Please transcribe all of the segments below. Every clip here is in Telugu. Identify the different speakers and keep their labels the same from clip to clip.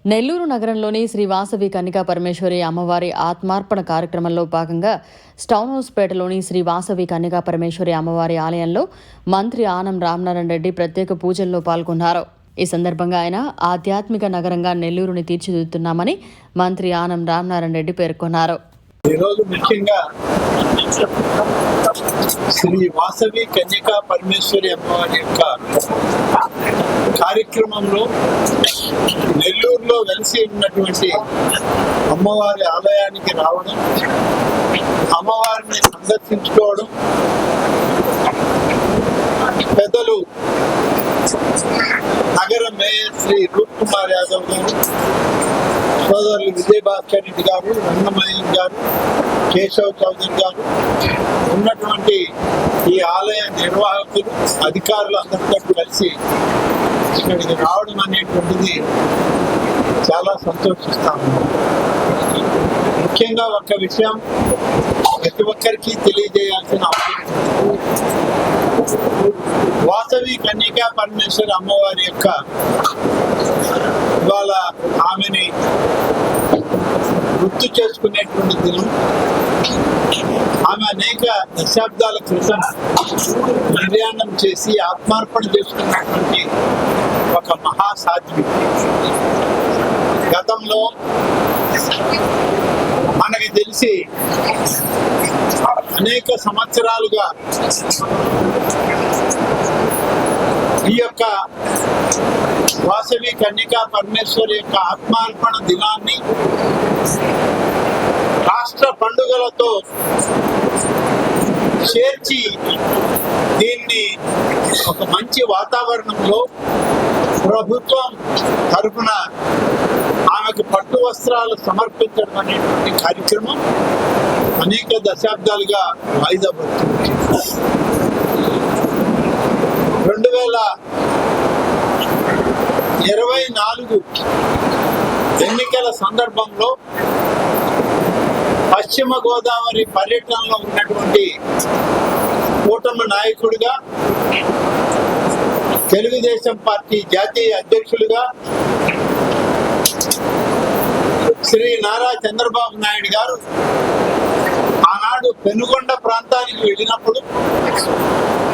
Speaker 1: నెల్లూరు నగరంలోని శ్రీ వాసవి కన్నికా పరమేశ్వరి అమ్మవారి ఆత్మార్పణ కార్యక్రమంలో భాగంగా టౌన్ హౌస్ పేటలోని శ్రీ వాసవి కన్నికా పరమేశ్వరి అమ్మవారి ఆలయంలో మంత్రి ఆనం రామనారాయణ రెడ్డి ప్రత్యేక పూజల్లో పాల్గొన్నారు. ఈ సందర్భంగా ఆయన ఆధ్యాత్మిక నగరంగా నెల్లూరుని తీర్చిదిద్దుతున్నామని మంత్రి ఆనం రామనారాయణ రెడ్డి పేర్కొన్నారు.
Speaker 2: ఈరోజు ముఖ్యంగా శ్రీ వాసవి కన్యకా పరమేశ్వరి అమ్మవారి యొక్క కార్యక్రమంలో నెల్లూరులో వెలిసి ఉన్నటువంటి అమ్మవారి ఆలయానికి రావడం, అమ్మవారిని సందర్శించుకోవడం, పెద్దలు నగర మేయర్ శ్రీ రూప్ కుమార్ యాదవ్ గారు, సోదరులు విజయభాస్కర్ రెడ్డి గారు, రంగమయ్య గారు, కేశవ్ చౌదరి గారు, ఉన్నటువంటి ఈ ఆలయ నిర్వాహకులు, అధికారులు అందరితో కలిసి ఇక్కడికి రావడం అనేటువంటిది చాలా సంతోషిస్తాము. ముఖ్యంగా ఒక విషయం ప్రతి ఒక్కరికి తెలియజేయాల్సిన అవసరం, వాసవి కన్యకా పరమేశ్వరి అమ్మవారి యొక్క ఇవాళ ఆమెని గుర్తు చేసుకునేటువంటి దినం. ఆమె అనేక దశాబ్దాల క్రితం నిర్యాణం చేసి ఆత్మార్పణ చేసుకున్నటువంటి ఒక మహాసాధ్వి. గతంలో మనకి తెలిసి అనేక సంవత్సరాలుగా ఈ యొక్క వాసవి కన్యకా పరమేశ్వరి యొక్క ఆత్మార్పణ దినాన్ని రాష్ట్ర పండుగలతో చేర్చి దీన్ని ఒక మంచి వాతావరణంలో ప్రభుత్వం తరఫున ఆమెకు పట్టు వస్త్రాలు సమర్పించడం అనేటువంటి కార్యక్రమం అనేక దశాబ్దాలుగా వాయిదా పడుతుంది. 2024 ఎన్నికల సందర్భంలో పశ్చిమ గోదావరి పర్యటనలో ఉన్నటువంటి కూటమి నాయకుడిగా, తెలుగుదేశం పార్టీ జాతీయ అధ్యక్షులుగా శ్రీ నారా చంద్రబాబు నాయుడు గారు ఆనాడు పెనుగొండ ప్రాంతానికి వెళ్ళినప్పుడు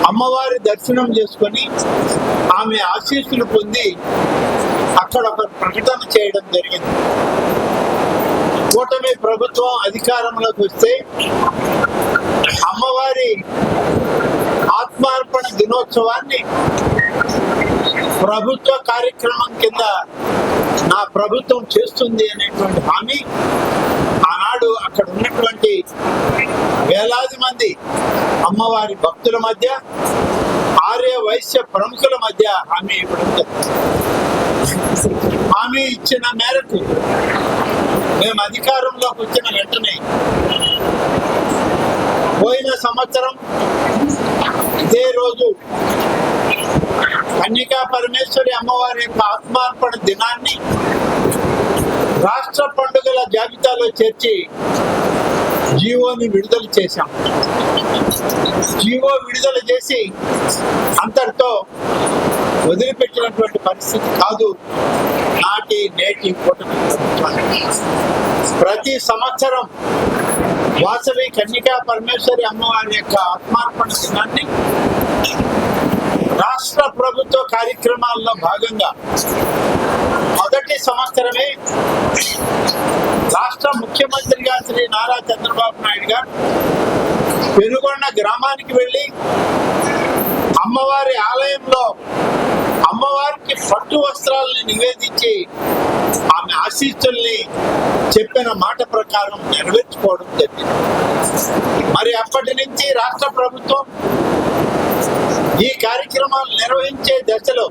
Speaker 2: అమ్మవారి దర్శనం చేసుకొని ఆమె ఆశీస్సులు పొంది అక్కడ ఒక ప్రకటన చేయడం జరిగింది. కూటమి ప్రభుత్వం అధికారంలోకి వస్తే అమ్మవారి ఆత్మార్పణ దినోత్సవాన్ని ప్రభుత్వ కార్యక్రమం కింద నా ప్రభుత్వం చేస్తుంది అనేటువంటి హామీ ఆనాడు అక్కడ ఉన్నటువంటి వేలాది మంది అమ్మవారి భక్తుల మధ్య, ఆర్య వైశ్య ప్రముఖుల మధ్య హామీ ఇవ్వడం జరిగింది. హామీ ఇచ్చిన మేరకు మేము అధికారంలోకి వచ్చిన వెంటనే పోయిన సంవత్సరం ఇదే రోజు కన్యకా పరమేశ్వరి అమ్మవారి యొక్క ఆత్మార్పణ దినాన్ని రాష్ట్ర పండుగల జాబితాలో చేర్చి జీవోని విడుదల చేశాం. జీవో విడుదల చేసి అంతటితో వదిలిపెట్టినటువంటి పరిస్థితి కాదు నాటి నేటి కూటమి ప్రభుత్వానికి. ప్రతి సంవత్సరం వాసవి కన్యకా పరమేశ్వరి అమ్మవారి యొక్క ఆత్మార్పణ దినాన్ని రాష్ట్ర ప్రభుత్వ కార్యక్రమాల్లో భాగంగా మొదటి సంవత్సరమే రాష్ట్ర ముఖ్యమంత్రిగా శ్రీ నారా చంద్రబాబు నాయుడు గారు పెనుగొండ గ్రామానికి వెళ్ళి అమ్మవారి ఆలయంలో అమ్మవారికి పట్టు వస్త్రాలని నివేదించి ఆమె ఆశీస్సుల్ని చెప్పిన మాట ప్రకారం నెరవేర్చుకోవడం జరిగింది. మరి అప్పటి నుంచి రాష్ట్ర ప్రభుత్వం ఈ కార్యక్రమాలు నిర్వహించే దశలో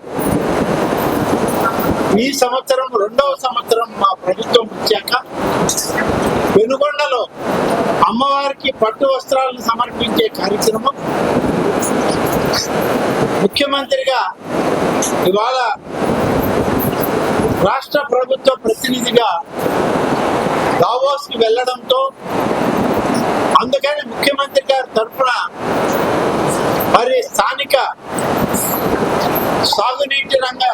Speaker 2: ఈ సంవత్సరం 2వ సంవత్సరం మా ప్రభుత్వం వచ్చాక పెనుగొండలో అమ్మవారికి పట్టు వస్త్రాలను సమర్పించే కార్యక్రమం ముఖ్యమంత్రిగా ఇవాళ రాష్ట్ర ప్రభుత్వ ప్రతినిధిగా దావోస్కి వెళ్ళడంతో, అందుకని ముఖ్యమంత్రి గారి తరఫున మరి స్థానిక సాగునీటి రంగ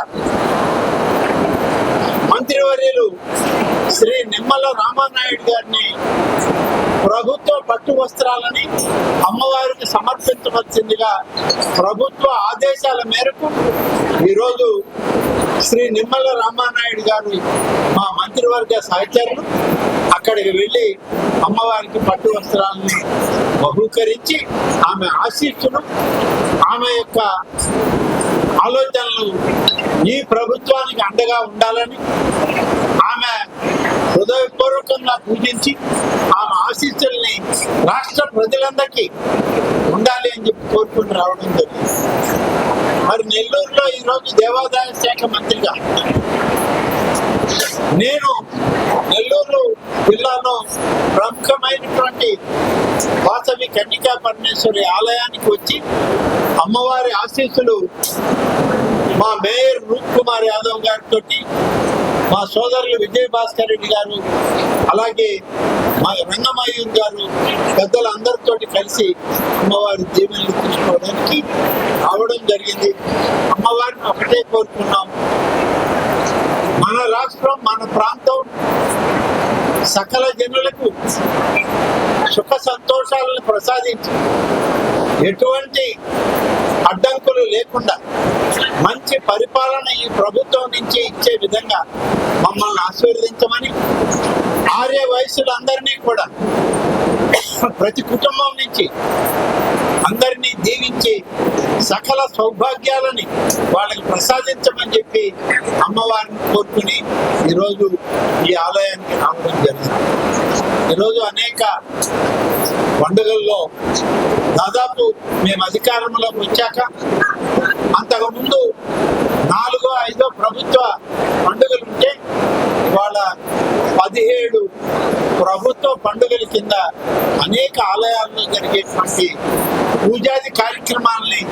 Speaker 2: మంత్రి మంత్రివర్యులు శ్రీ నిమ్మల రామానాయుడు గారిని ప్రభుత్వ పట్టు వస్త్రాలని అమ్మవారికి సమర్పించవలసిందిగా ప్రభుత్వ ఆదేశాల మేరకు ఈరోజు శ్రీ నిమ్మల రామానాయుడు గారు మా మంత్రివర్గ సహచరులు అక్కడికి వెళ్ళి అమ్మవారికి పట్టు వస్త్రాలని బహూకరించి ఆమె ఆశీస్సులు, ఆమె యొక్క ఆలోచనలు ఈ ప్రభుత్వానికి అండగా ఉండాలని ఆమె హృదయపూర్వకంగా పూజించి ఆమె ఆశీస్సుల్ని రాష్ట్ర ప్రజలందరికీ ఉండాలి అని చెప్పి కోరుకుని రావడం జరిగింది. మరి నెల్లూరులో ఈరోజు దేవాదాయ శాఖ మంత్రిగా నేను నెల్లూరు జిల్లాలో ప్రముఖమైనటువంటి వాసవి కన్యకా పరమేశ్వరి ఆలయానికి వచ్చి అమ్మవారి ఆశీస్సులు మా మేయర్ రూప్ కుమార్ యాదవ్ గారితో, మా సోదరులు విజయ్ భాస్కర్ రెడ్డి గారు, అలాగే మా రంగమయ్యూర్ గారు పెద్దలందరితో కలిసి అమ్మవారి దీవెనలు తీసుకోవడానికి రావడం జరిగింది. అమ్మవారిని ఒకటే కోరుకున్నాం, మన రాష్ట్రం, మన ప్రాంతం సకల జనులకు సుఖ సంతోషాలను ప్రసాదించి ఎటువంటి అడ్డంకులు లేకుండా మంచి పరిపాలన ఈ ప్రభుత్వం నుంచి ఇచ్చే విధంగా మమ్మల్ని ఆశీర్వదించమని, ఆర్య వయసులందరినీ కూడా ప్రతి కుటుంబం నుంచి అందరినీ దీవించి సకల సౌభాగ్యాలని వాళ్ళకి ప్రసాదించమని చెప్పి అమ్మవారిని కోరుకుని ఈరోజు ఈ ఆలయానికి రావడం జరిగింది. ఈరోజు అనేక పండుగల్లో దాదాపు మేము అధికారంలోకి వచ్చాక అంతకుముందు 4-5 ప్రభుత్వ పండుగలు ఉంటే ఇవాళ 17 ప్రభుత్వ పండుగల కింద అనేక ఆలయాల్లో జరిగేటువంటి పూజాది కార్యక్రమాలని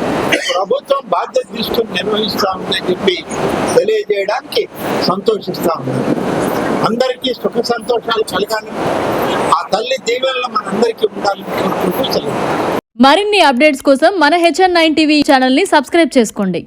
Speaker 2: ప్రభుత్వం బాధ్యత తీసుకుని నిర్వహిస్తా ఉందని చెప్పి తెలియజేయడానికి సంతోషిస్తా ఉన్నాను. అందరికీ సుఖ సంతోషాలు కలగాలి, ఆ తల్లి దీవెనలు మనందరికీ ఉండాలని కోరుకుంటూ
Speaker 1: మరిన్ని అప్డేట్స్ కోసం మన HN9 టీవీ ఛానల్ ని సబ్స్క్రైబ్ చేసుకోండి.